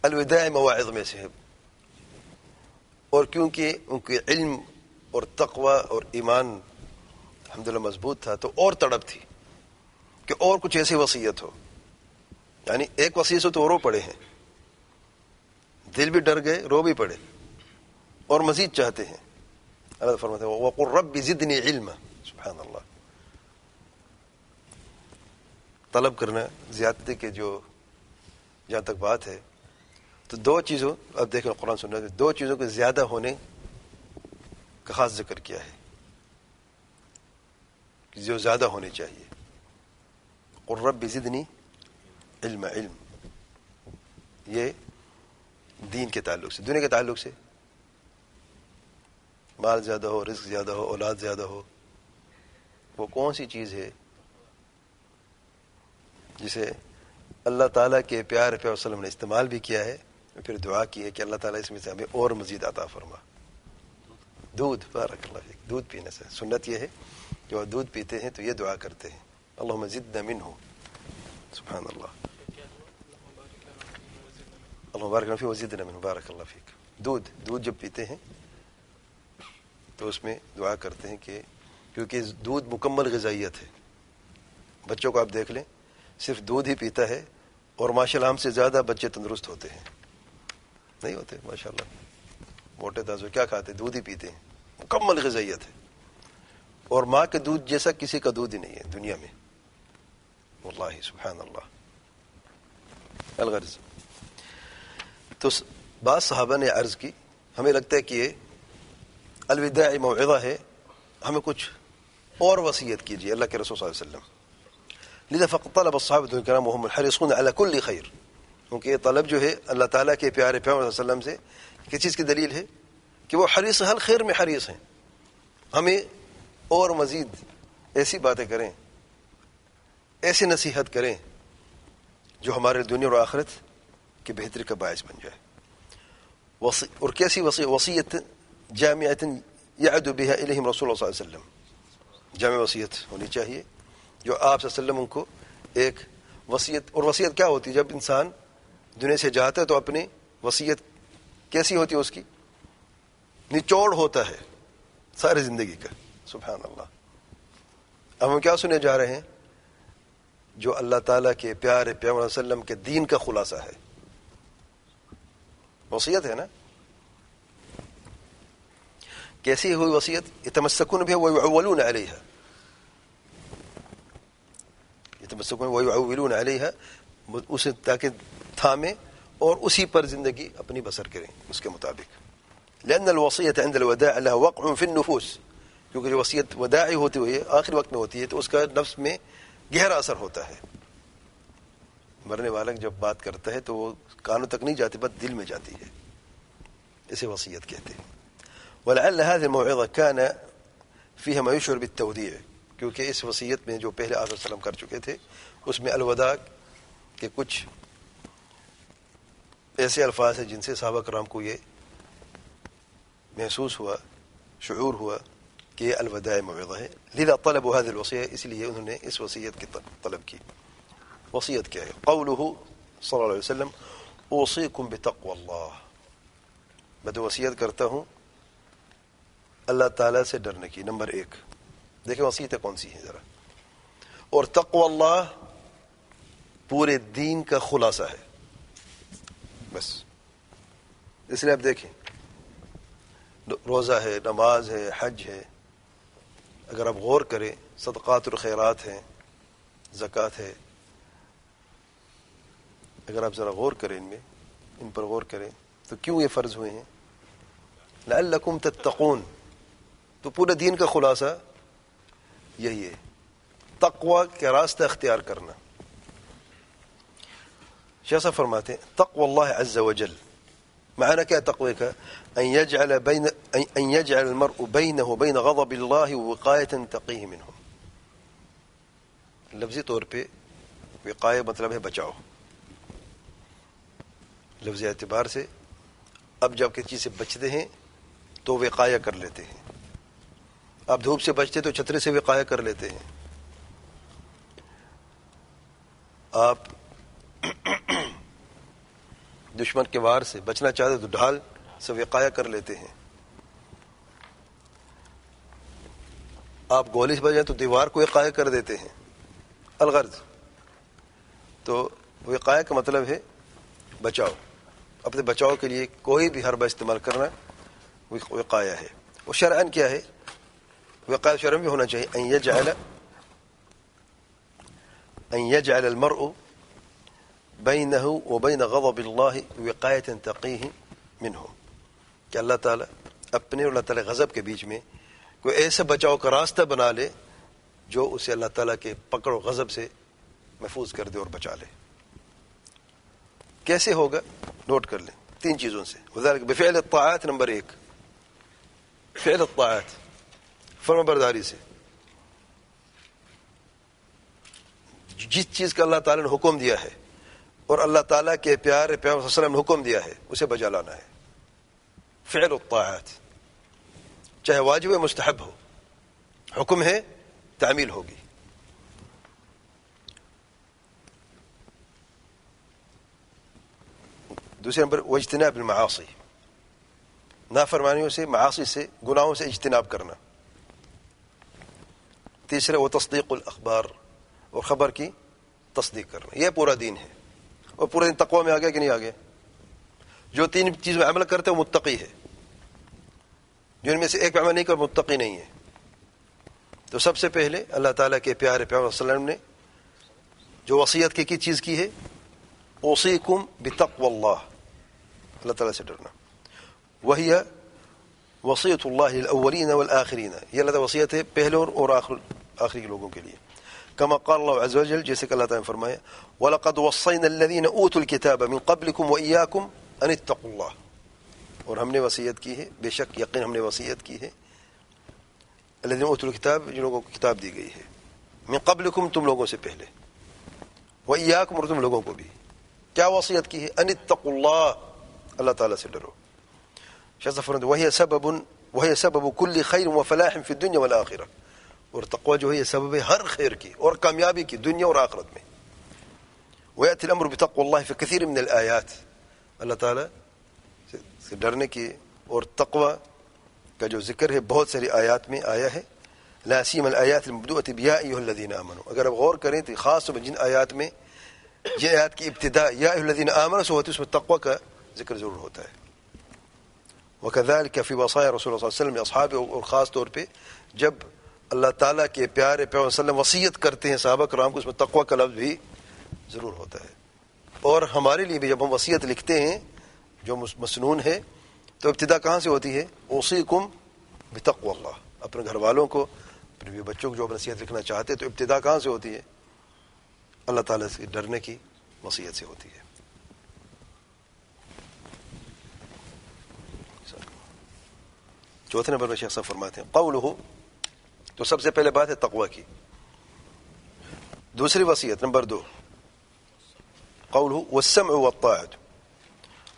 الوداع مواعظ میں سے ہے, اور کیونکہ ان کے علم اور تقوی اور ایمان الحمدللہ مضبوط تھا تو اور تڑپ تھی کہ اور کچھ ایسی وصیت ہو. یعنی ایک وصیت سے تو رو پڑے ہیں, دل بھی ڈر گئے, رو بھی پڑے, اور مزید چاہتے ہیں. اللہ فرماتے ہیں وَقُلْ رَبِّ زِدْنِي عِلْمًا. سبحان اللہ. طلب کرنا زیادتی کے جو جہاں تک بات ہے تو دو چیزوں اب دیکھیں قرآن سنت میں دو چیزوں کے زیادہ ہونے کا خاص ذکر کیا ہے کہ جو زیادہ ہونے چاہیے. قل رب زدنی علم یہ دین کے تعلق سے. دنیا کے تعلق سے مال زیادہ ہو, رزق زیادہ ہو, اولاد زیادہ ہو, وہ کون سی چیز ہے جسے اللہ تعالیٰ کے پیارے پیغمبر صلی اللہ علیہ وسلم نے استعمال بھی کیا ہے, پھر دعا کی ہے کہ اللہ تعالیٰ اس میں سے ہمیں اور مزید عطا فرما. دودھ, بارک اللہ فیک, دودھ پینے سے سنت یہ ہے کہ وہ دودھ پیتے ہیں تو یہ دعا کرتے ہیں اللہم زدنا منہ. سبحان اللہ, اللہم بارک لنا فیہ وزدنا منہ. بارک اللہ فیک. دودھ جب پیتے ہیں تو اس میں دعا کرتے ہیں کہ کیونکہ دودھ مکمل غذائیت ہے. بچوں کو آپ دیکھ لیں صرف دودھ ہی پیتا ہے اور ماشاء اللہ ہم سے زیادہ بچے تندرست ہوتے ہیں, نہیں ہوتے ماشاء اللہ, موٹے تازے کیا کھاتے ہیں, دودھ ہی پیتے ہیں, مکمل غذائیت ہے. اور ماں کے دودھ جیسا کسی کا دودھ ہی نہیں ہے دنیا میں, واللہ سبحان اللہ. الغرض تو بعض صحابہ نے عرض کی, ہمیں لگتا ہے کہ یہ الوداع موعظہ ہے, ہمیں کچھ اور وصیت کیجیے اللہ کے رسول صلی اللہ علیہ وسلم. لذا فقد طلب الصحابہ الکرام وهم الحريصون على كل خیر, کیونکہ یہ طلب جو ہے اللہ تعالیٰ کے پیارے پیغمبر صلی اللہ علیہ وسلم سے کس چیز کی دلیل ہے کہ وہ حریص ہر خیر میں حریص ہیں. ہمیں اور مزید ایسی باتیں کریں, ایسی نصیحت کریں جو ہمارے دنیا اور آخرت کی بہتری کا باعث بن جائے. اور کیسی وصیت جامعۃ یعد بها الیہم رسول اللہ صلی اللہ علیہ وسلم, جامع وصیت ہونی چاہیے جو آپ صلی اللہ علیہ وسلم ان کو ایک وصیت. اور وصیت کیا ہوتی ہے, جب انسان دنیا سے جاتا ہے تو اپنی وصیت کیسی ہوتی ہے, اس کی نچوڑ ہوتا ہے ساری زندگی کا. سبحان اللہ. اب ہم کیا سنے جا رہے ہیں, جو اللہ تعالیٰ کے پیارے پیغمبر صلی اللہ علیہ وسلم کے دین کا خلاصہ ہے, وصیت ہے نا. کیسی ہوئی وصیت, یتمسکون بها ویعولون علیہا, یتمسکون ویعولون علیہا, اسے تاکہ تھامیں اور اسی پر زندگی اپنی بسر کریں اس کے مطابق. لأن الوصیت عند الوداع لها وقع في النفوس, کیونکہ جو وصیت وداعی ہوتی ہوئی آخر وقت میں ہوتی ہے تو اس کا نفس میں گہرا اثر ہوتا ہے. مرنے والا جب بات کرتا ہے تو وہ کانوں تک نہیں جاتی, بس دل میں جاتی ہے, اسے وصیت کہتے ہیں. ولعل هذه الموعظة كان فيها ما يشعر بالتوديع, کیونکہ اس وصیت میں جو پہلے آپ صلی اللہ علیہ وسلم کر چکے تھے اس میں الوداع کے کچھ ایسے الفاظ ہیں جن سے صحابہ کرام کو یہ محسوس ہوا, شعور ہوا کہ یہ الوداع موعظہ ہے. لذا طلبوا هذه الوصية, اس لیے انہوں نے اس وصیت کی طلب کی. وصیت کیا ہے؟ قوله صلی اللہ علیہ وسلم اوصیکم بتقوى اللہ, میں تو وصیت کرتا ہوں اللہ تعالیٰ سے ڈرنے کی. نمبر 1 دیکھیں وصیتیں کون سی ہیں ذرا. اور تقوی اللہ پورے دین کا خلاصہ ہے بس. اس لیے آپ دیکھیں روزہ ہے, نماز ہے, حج ہے, اگر آپ غور کریں صدقات اور خیرات ہیں, زکوٰۃ ہے, اگر آپ ذرا غور کریں ان پر غور کریں تو کیوں یہ فرض ہوئے ہیں؟ لعلکم تتقون. تو پورے دین کا خلاصہ یہی ہے, تقوی کا راستہ اختیار کرنا. شیخ صاحب فرماتے ہیں تقوی اللہ عز وجل, معنی کیا تقوی کا؟ ان يجعل المرء بينه وبين غضب الله وقاية تقيه منه. لفظی طور پہ وقایہ مطلب ہے بچاؤ, لفظی اعتبار سے. اب جب کسی چیز سے بچتے ہیں تو وقایہ کر لیتے ہیں. آپ دھوپ سے بچتے تو چھتری سے وقایہ کر لیتے ہیں. آپ دشمن کے وار سے بچنا چاہتے تو ڈھال سے وقایہ کر لیتے ہیں. آپ گولی سے بچ جائیں تو دیوار کو وقایہ کر دیتے ہیں. الغرض تو وقایہ کا مطلب ہے بچاؤ. اپنے بچاؤ کے لیے کوئی بھی حربہ استعمال کرنا وقایہ ہے. وہ شرعاً کیا ہے؟ وقایہ شرعاً بھی ہونا چاہیے. أن يجعل المرء بينه وبين غضب الله وقاية تقيه منه کہ اللہ تعالیٰ اپنے اور اللہ تعالیٰ غضب کے بیچ میں کوئی ایسا بچاؤ کا راستہ بنا لے جو اسے اللہ تعالیٰ کے پکڑ و غضب سے محفوظ کر دے اور بچا لے. کیسے ہوگا؟ نوٹ کر لیں 3 چیزوں سے. وذلك بفعل الطاعات. نمبر 1 فعل الطاعات، فرما برداری سے. جس چیز کا اللہ تعالیٰ نے حکم دیا ہے اور اللہ تعالیٰ کے پیارے پیغمبر صلی اللہ علیہ وسلم نے حکم دیا ہے اسے بجا لانا ہے. فعل الطاعات، چاہے واجب یا مستحب ہو، حکم ہے تعمیل ہوگی. دوسرے نمبر واجتناب المعاصی، نافرمانیوں سے، معاصی سے، گناہوں سے اجتناب کرنا. تیسرا وہ تصدیق الاخبار، اور خبر کی تصدیق کرنا. یہ پورا دین ہے. اور پورا دین تقوی میں آ گیا کہ نہیں آ گیا؟ جو 3 چیز میں عمل کرتے وہ متقی ہے، جو ان میں سے ایک پہ عمل نہیں کر متقی نہیں ہے. تو سب سے پہلے اللہ تعالیٰ کے پیارے پیغمبر صلی اللہ علیہ وسلم نے جو وصیت کی چیز کی ہے، اوصیکم بتقوی اللہ، اللہ تعالیٰ سے ڈرنا. وہی وصیت اللہ للاولین والآخرین، یہ اللہ تعالیٰ وصیت ہے پہلے اور آخری کے لوگوں کے لیے. کما قال اللہ عز وجل، جیسے کہ اللہ تعالیٰ نے فرمایا وَلَقَدْ وَصَّيْنَا الَّذِينَ أُوتُوا الْكِتَابَ مِنْ قَبْلِكُمْ وَإِيَّاكُمْ أَنِ اتَّقُوا اللَّهَ، اور ہم نے وصیت کی ہے، بے شک یقین ہم نے وصیت کی ہے، الذین اوتوا الکتاب، جن لوگوں کو کتاب دی گئی ہے، من قبلکم، تم لوگوں سے پہلے، وإیاکم، اور تم لوگوں کو بھی. کیا وصیت کی ہے؟ ان اتقوا اللہ، اللہ تعالیٰ سے ڈرو. شاہ فرماتے وہی سبب کل خیر وفلاح فی الدنیا والآخرہ، اور تقوی جو ہے یہ سبب ہے ہر خیر کی اور کامیابی کی دنیا اور آخرت میں. ویأتی الامر بتقوی اللہ فی کثیر من الآیات، اللہ تعالیٰ سے ڈرنے کی اور تقوی کا جو ذکر ہے بہت ساری آیات میں آیا ہے. لا سیما الآیات المبدوءة بیا ایھا الذین آمنوا، اگر آپ غور کریں تو خاص طور پر جن آیات میں، جن آیات کی ابتدا یا ایھا الذین آمنوا سے ہوتی ہے، اس میں تقوی کا ذکر ضرور ہوتا ہے. وکذلک فی وصایا رسول اللہ صلی اللہ علیہ وسلم اصحابہ، اور خاص طور پہ جب اللہ تعالیٰ کے پیارے پیغمبر صلی اللہ علیہ وسلم وصیت کرتے ہیں صحابہ کرام کو، اس میں تقوی کا لفظ بھی ضرور ہوتا ہے. اور ہمارے لیے بھی جب ہم وصیت لکھتے ہیں جو مسنون ہے، تو ابتدا کہاں سے ہوتی ہے؟ اوصیکم بتقوی اللہ. اپنے گھر والوں کو، اپنے بچوں کو جو نصیحت لکھنا چاہتے ہیں تو ابتدا کہاں سے ہوتی ہے؟ اللہ تعالیٰ سے ڈرنے کی وصیت سے ہوتی ہے. چوتھے نمبر میں شیخ صاحب فرماتے ہیں قولہ، تو سب سے پہلے بات ہے تقوی کی. دوسری وصیت نمبر 2 قولہ والسمع والطاعة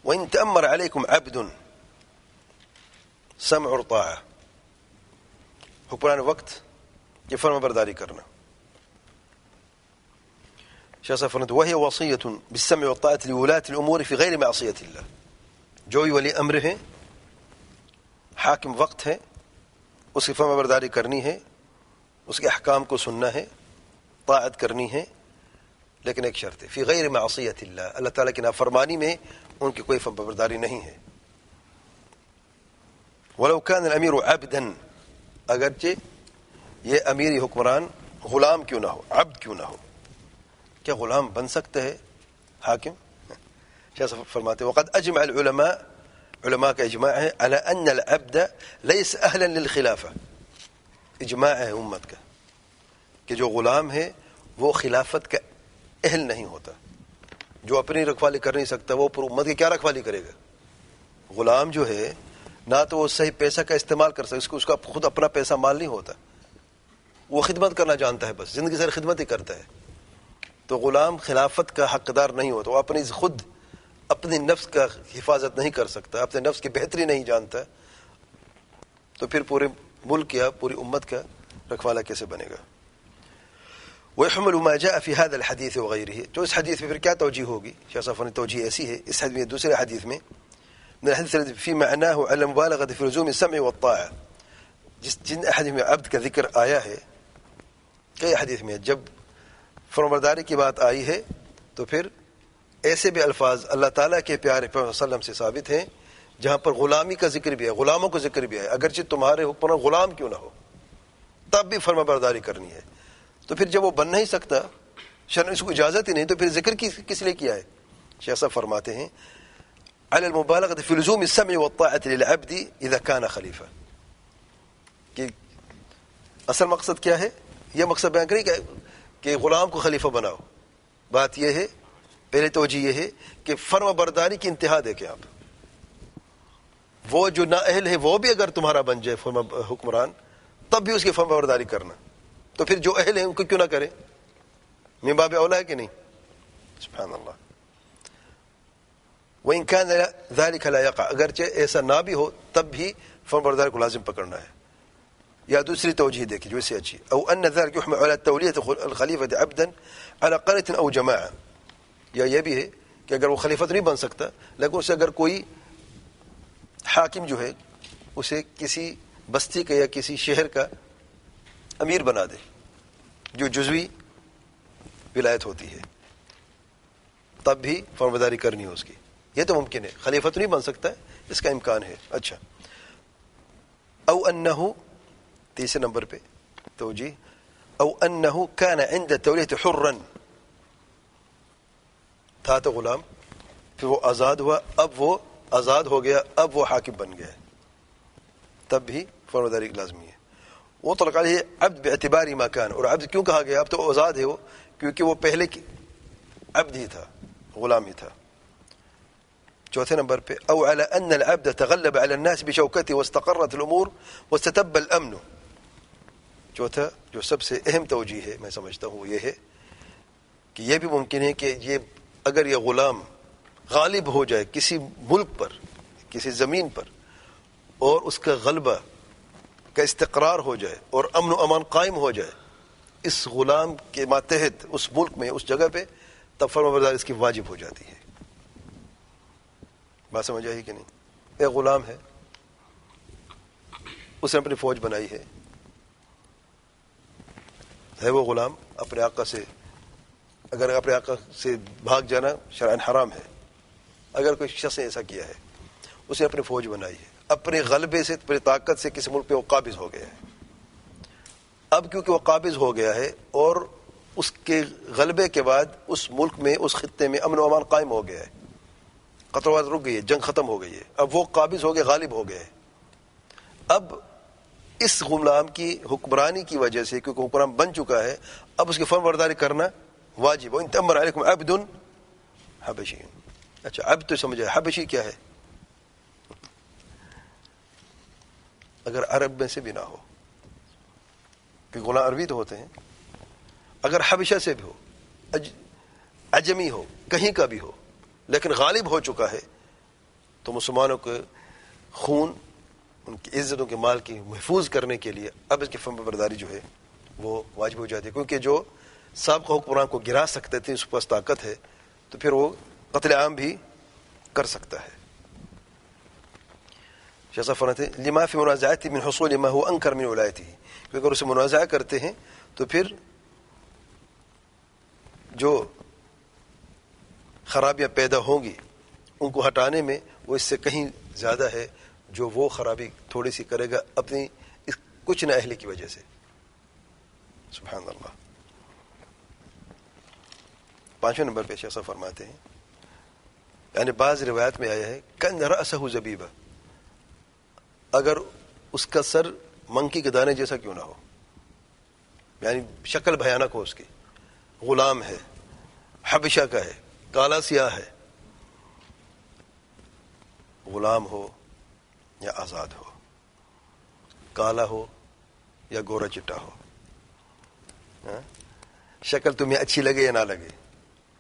وإن تأمر عليكم عبد، سمع اور طاعة، حکمران وقت کی فرما برداری کرنا. شیخ صاحب فرماتے وہی وصیۃ بالسمع والطاعة لولاة الأمور في غیر معصیۃ اللہ، جو بھی ولی امر ہیں، حاکم وقت ہے، اس کی فرما برداری کرنی ہے، اس کے احکام کو سننا ہے، طاعت کرنی ہے، لیکن ایک شرط ہے، فی غیر معصیۃ اللہ، اللہ تعالیٰ کی نافرمانی میں ان کی کوئی فرما برداری نہیں ہے. ولو کان الامیر عبدا، اگرچہ یہ امیر حکمران غلام کیوں نہ ہو، عبد کیوں نہ ہو. کیا غلام بن سکتا ہے حاکم؟ شیخ فرماتے وقد اجمع العلماء، علماء کا اجماع ہے، على ان العبد ليس اہلا للخلافہ، اجماع ہے امت کا کہ جو غلام ہے وہ خلافت کا اہل نہیں ہوتا. جو اپنی رکھوالی کر نہیں سکتا وہ پر امت کی کیا رکھوالی کرے گا؟ غلام جو ہے نہ تو وہ صحیح پیسہ کا استعمال کر سکتا، اس کا خود اپنا پیسہ مال نہیں ہوتا، وہ خدمت کرنا جانتا ہے، بس زندگی سے خدمت ہی کرتا ہے. تو غلام خلافت کا حقدار نہیں ہوتا، وہ خود اپنی نفس کا حفاظت نہیں کر سکتا، اپنے نفس کی بہتری نہیں جانتا، تو پھر پورے ملک یا پوری امت کا رکھوالا کیسے بنے گا؟ ويحمل ما جاء في هذا الحديث وغيره، جو اس حدیث میں پھر کیا توجیہ ہوگی؟ شیخ صاحب نے توجیہ ایسی ہے اس حدیث میں، دوسرے حدیث میں، من الحديث الذي في معناه على المبالغة في لزوم السمع والطاعة، جن حدیث میں عبد کا ذکر آیا ہے، کئی حدیث میں جب فرمانبرداری کی بات آئی ہے تو پھر ایسے بھی الفاظ اللہ تعالیٰ کے پیارے پیغمبر صلی اللہ علیہ وسلم سے ثابت ہیں جہاں پر غلامی کا ذکر بھی ہے، غلاموں کا ذکر بھی ہے، اگرچہ تمہارے حکمران غلام کیوں نہ ہو تب بھی فرمانبرداری کرنی ہے. تو پھر جب وہ بن نہیں سکتا شرع اس کو اجازت ہی نہیں تو پھر ذکر کس لیے کیا ہے؟ شیخ صاحب فرماتے ہیں علی المبالغۃ فی لزوم السمع والطاعۃ للعبد اذا کان خلیفہ، کہ اصل مقصد کیا ہے؟ یہ مقصد بیان کریں کہ غلام کو خلیفہ بناؤ. بات یہ ہے، پہلے توجہ یہ ہے کہ فرما برداری کی انتہا دیکھیں آپ. وہ جو نااہل ہے وہ بھی اگر تمہارا بن جائے فرما حکمران، تب بھی اس کی فرما برداری کرنا. تو پھر جو اہل ہیں ان کو کیوں نہ کریں؟ من باب اولا ہے کہ نہیں؟ سبحان اللہ. وَإِن كَانَ ذَلِكَ لَا يَقَعُ، اگرچہ ایسا نہ بھی ہو تب بھی فرما برداری کو لازم پکڑنا ہے. یا دوسری توجہ دیکھیں جو اس سے اچھی، او ان ذلك يحمل على تولیۃ الخلیفۃ عبدا على قرية او جماعة، یا یہ بھی ہے کہ اگر وہ خلیفہ تو نہیں بن سکتا لیکن اسے اگر کوئی حاکم جو ہے اسے کسی بستی کا یا کسی شہر کا امیر بنا دے جو جزوی ولایت ہوتی ہے، تب بھی فرمانبرداری کرنی ہو اس کی. یہ تو ممکن ہے، خلیفہ تو نہیں بن سکتا ہے، اس کا امکان ہے. اچھا، او انہ، تیسرے نمبر پہ توجیہ، او انہ کان عند تولیۃ حرا، تھا تو غلام، پھر وہ آزاد ہوا، اب وہ آزاد ہو گیا، اب وہ حاکم بن گیا، تب بھی فرمانبرداری لازمی ہے. وہ تو لگا ہے عبد باعتبار ما کان، اور عبد کیوں کہا گیا؟ اب تو آزاد ہے وہ، کیونکہ وہ پہلے عبد ہی تھا، غلام ہی تھا. چوتھے نمبر پہ او على ان العبد تغلب على الناس بشوكته واستقرت الامور واستتب الامن. چوتھا جو سب سے اہم توجیہ ہے میں سمجھتا ہوں وہ یہ ہے کہ یہ بھی ممکن ہے کہ یہ اگر یہ غلام غالب ہو جائے کسی ملک پر، کسی زمین پر، اور اس کا غلبہ کا استقرار ہو جائے اور امن و امان قائم ہو جائے اس غلام کے ماتحت اس ملک میں، اس جگہ پہ، تب فرمانبرداری اس کی واجب ہو جاتی ہے. بات سمجھ آئی کہ نہیں؟ ایک غلام ہے، اس نے اپنی فوج بنائی ہے وہ غلام اپنے آقا سے، اگر اپنے آقا سے بھاگ جانا شرعاً حرام ہے. اگر کوئی شخص نے ایسا کیا ہے، اس نے اپنی فوج بنائی ہے، اپنے غلبے سے، اپنی طاقت سے کسی ملک پہ وہ قابض ہو گیا ہے. اب کیونکہ وہ قابض ہو گیا ہے اور اس کے غلبے کے بعد اس ملک میں، اس خطے میں امن و امان قائم ہو گیا ہے، قتل رک گئی ہے، جنگ ختم ہو گئی ہے، اب وہ قابض ہو گئے، غالب ہو گئے. اب اس غلام کی حکمرانی کی وجہ سے، کیونکہ حکمران بن چکا ہے، اب اس کی فرمانبرداری کرنا واجب. وَإِن تَأْمَرَ عَلَيْكُمْ عَبْدٌ حَبَشِيٌّ. اچھا، عبد تو سمجھا، حبشی کیا ہے؟ اگر عرب میں سے بھی نہ ہو، کہ غلام عربی تو ہوتے ہیں، اگر حبشہ سے بھی ہو، عجمی ہو، کہیں کا بھی ہو، لیکن غالب ہو چکا ہے، تو مسلمانوں کے خون، ان کی عزتوں کے مال کی محفوظ کرنے کے لیے اب اس کی فرمانبرداری جو ہے وہ واجب ہو جاتی ہے. کیونکہ جو سابقہ حکمران کو گرا سکتے تھے، اس کے پاس طاقت ہے، تو پھر وہ قتل عام بھی کر سکتا ہے. جیسا فرماتے ہیں لما فی منازعتی من حصول ما هو انکر من ولایتہ، کیونکہ اگر اسے منازعہ کرتے ہیں تو پھر جو خرابیاں پیدا ہوں گی ان کو ہٹانے میں وہ اس سے کہیں زیادہ ہے جو وہ خرابی تھوڑی سی کرے گا اپنی اس کچھ نہ اہلی کی وجہ سے. سبحان اللہ. 5ویں نمبر پہ شیخ صاحب فرماتے ہیں، یعنی بعض روایت میں آیا ہے کن رأسہ زبیبہ، اگر اس کا سر منکی کے دانے جیسا کیوں نہ ہو، یعنی شکل بھیانک ہو اس کی، غلام ہے، حبشہ کا ہے، کالا سیاہ ہے، غلام ہو یا آزاد ہو، کالا ہو یا گورا چٹا ہو، شکل تمہیں اچھی لگے یا نہ لگے،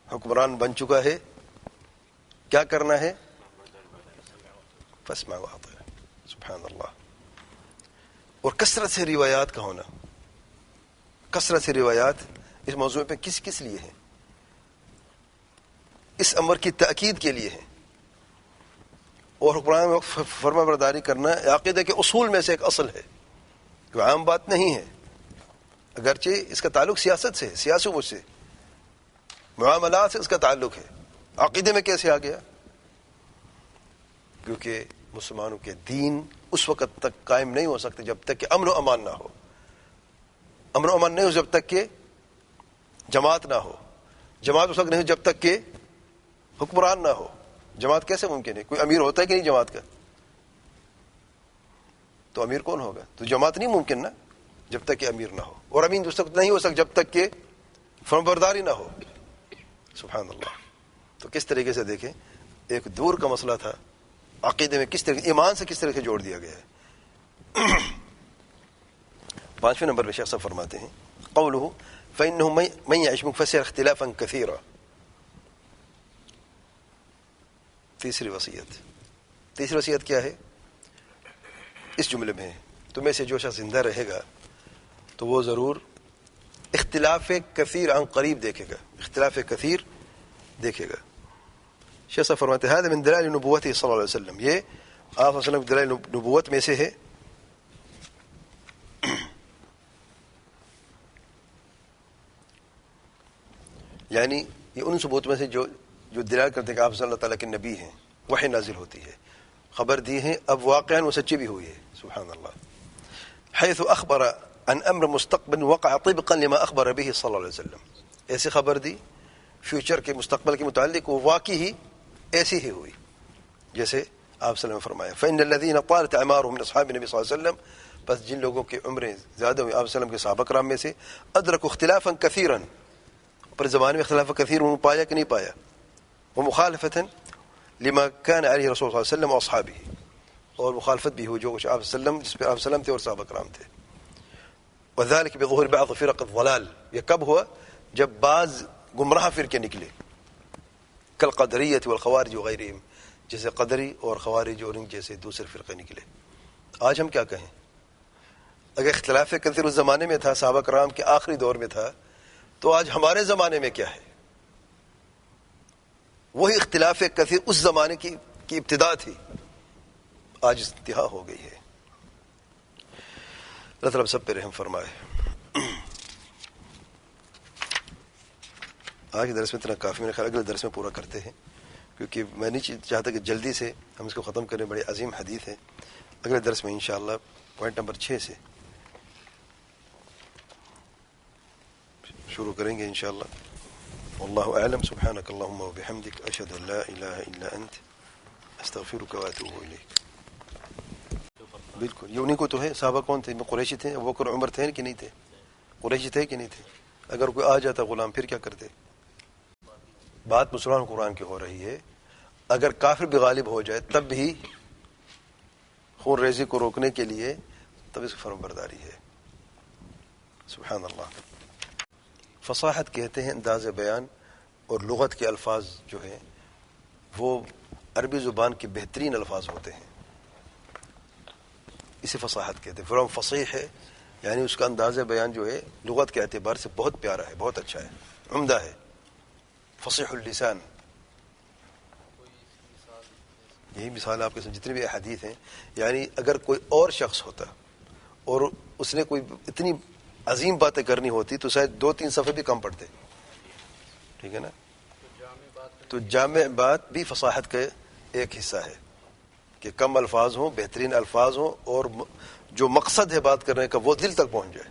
حکمران بن چکا ہے، کیا کرنا ہے؟ فاسمع واطع. سبحان اللہ. اور کثرت سے روایات کا ہونا، کثرت سے روایات اس موضوع پہ کس لیے ہیں؟ اس امر کی تاکید کے لیے ہے. اور حکمران میں فرمانبرداری کرنا عقیدہ کے اصول میں سے ایک اصل ہے، کوئی عام بات نہیں ہے، اگرچہ اس کا تعلق سیاست سے، سیاسی امور سے، معاملات سے اس کا تعلق ہے. عقیدے میں کیسے آ گیا؟ کیونکہ مسلمانوں کے دین اس وقت تک قائم نہیں ہو سکتے جب تک کہ امن و امان نہ ہو. امن و امان نہیں ہو جب تک کہ جماعت نہ ہو، جماعت اس وقت نہیں جب تک کہ حکمران نہ ہو. جماعت کیسے ممکن ہے؟ کوئی امیر ہوتا ہے کہ نہیں جماعت کا؟ تو امیر کون ہوگا؟ تو جماعت نہیں ممکن نا جب تک کہ امیر نہ ہو. اور امین اس وقت نہیں ہو سکتا جب تک کہ فرمانبرداری نہ ہو. سبحان اللہ. تو کس طریقے سے دیکھیں ایک دور کا مسئلہ تھا عقیدے میں کس طرح ایمان سے کس طرح سے جوڑ دیا گیا ہے. 5ویں نمبر پہ شیخ صاحب فرماتے ہیں قوله فإنه من يعش منكم فسيرى اختلافا كثيرا. تیسری وصیت کیا ہے اس جملے میں؟ تمہیں سے جو شخص زندہ رہے گا تو وہ ضرور اختلاف کثیر عن قریب دیکھے گا. اختلاف کثیر دیکھے گا. شیخ صاحب فرماتے ہیں هذا من دلائل نبوته صلی اللہ علیہ وسلم. یہ آپ صلی اللہ علیہ وسلم کی دلائل نبوت میں سے ہے. یعنی یہ ان ثبوت میں سے جو دلالت کرتے ہیں کہ آپ صلی اللہ تعالیٰ کے نبی ہیں. وحی نازل ہوتی ہے، خبر دی ہے، اب واقعا وہ سچی بھی ہوئی ہے. سبحان اللہ. حيث اخبر عن امر مستقبل وقع طبقا لما اخبر به صلی اللہ علیہ وسلم. ایسی خبر دی فیوچر کے مستقبل کے متعلق، وہ واقعی ہی ایسی ہی ہوئی جیسے آپ صلی اللہ علیہ وسلم نے فرمایا. فإن الذين طالت اعمارهم من اصحاب النبي صلی اللہ علیہ وسلم، بس جن لوگوں کی عمریں زیادہ ہوئی آپ صلی اللہ علیہ وسلم کے صحابہ کرام میں سے، ادرکوا اختلافا کثیرا، پر زمانے میں اختلاف کثیر انہوں نے پایا کہ نہیں پایا. ومخالفة لما كان عليه رسول صلی اللہ علیہ وسلم واصحابه، اور مخالفت بھی ہوئی جو کچھ آپ صلی اللہ علیہ وسلم جس پہ آپ صلی اللہ علیہ وسلم تھے اور صحابہ کرام تھے. وذلك بظهور بعض فرق الضلال، یہ کب ہوا؟ جب بعض گمراہ فرقے نکلے، کالقدریۃ والخوارج وغیرہم، جیسے قدری اور خوارج اور ان جیسے دوسرے فرقے نکلے. آج ہم کیا کہیں؟ اگر اختلاف کثیر اس زمانے میں تھا، صحابہ کرام کے آخری دور میں تھا، تو آج ہمارے زمانے میں کیا ہے؟ وہی اختلاف کثیر اس زمانے کی ابتدا تھی، آج انتہا ہو گئی ہے. اللہ تعالیٰ سب پہ رحم فرمائے. آج کے درس میں اتنا کافی، میرے خیال اگلے درس میں پورا کرتے ہیں، کیونکہ میں نہیں چاہتا کہ جلدی سے ہم اس کو ختم کریں. بڑی عظیم حدیث ہے. اگلے درس میں انشاءاللہ پوائنٹ نمبر 6 سے شروع کریں گے انشاءاللہ. واللہ اعلم. سبحانک اللہم وبحمدک، اشہد ان لا الہ الا انت، استغفرک واتوب الیک. بالکل یہ انہیں کو تو ہے. صحابہ کون تھے؟ قریشی تھے. ابو بکر عمر تھے کہ نہیں تھے؟ قریشی تھے کہ نہیں تھے؟ اگر کوئی آ جاتا غلام پھر کیا کرتے؟ بات مسلمان قرآن کی ہو رہی ہے. اگر کافر بھی غالب ہو جائے تب بھی خون ریزی کو روکنے کے لیے تب اس کی فرم برداری ہے. سبحان اللہ. فصاحت کہتے ہیں انداز بیان اور لغت کے الفاظ جو ہیں وہ عربی زبان کے بہترین الفاظ ہوتے ہیں، اسے فصاحت کہتے ہیں. فرام فصیح ہے یعنی اس کا انداز بیان جو ہے لغت کے اعتبار سے بہت پیارا ہے، بہت اچھا ہے، عمدہ ہے. فصیح اللسان. یہی مثال آپ کے ساتھ جتنے بھی احادیث ہیں، یعنی اگر کوئی اور شخص ہوتا اور اس نے کوئی اتنی عظیم باتیں کرنی ہوتی تو شاید 2-3 صفحے بھی کم پڑتے. ٹھیک ہے نا؟ تو جامع بات بھی فصاحت کا ایک حصہ ہے کہ کم الفاظ ہوں، بہترین الفاظ ہوں، اور جو مقصد ہے بات کرنے کا وہ دل تک پہنچ جائے.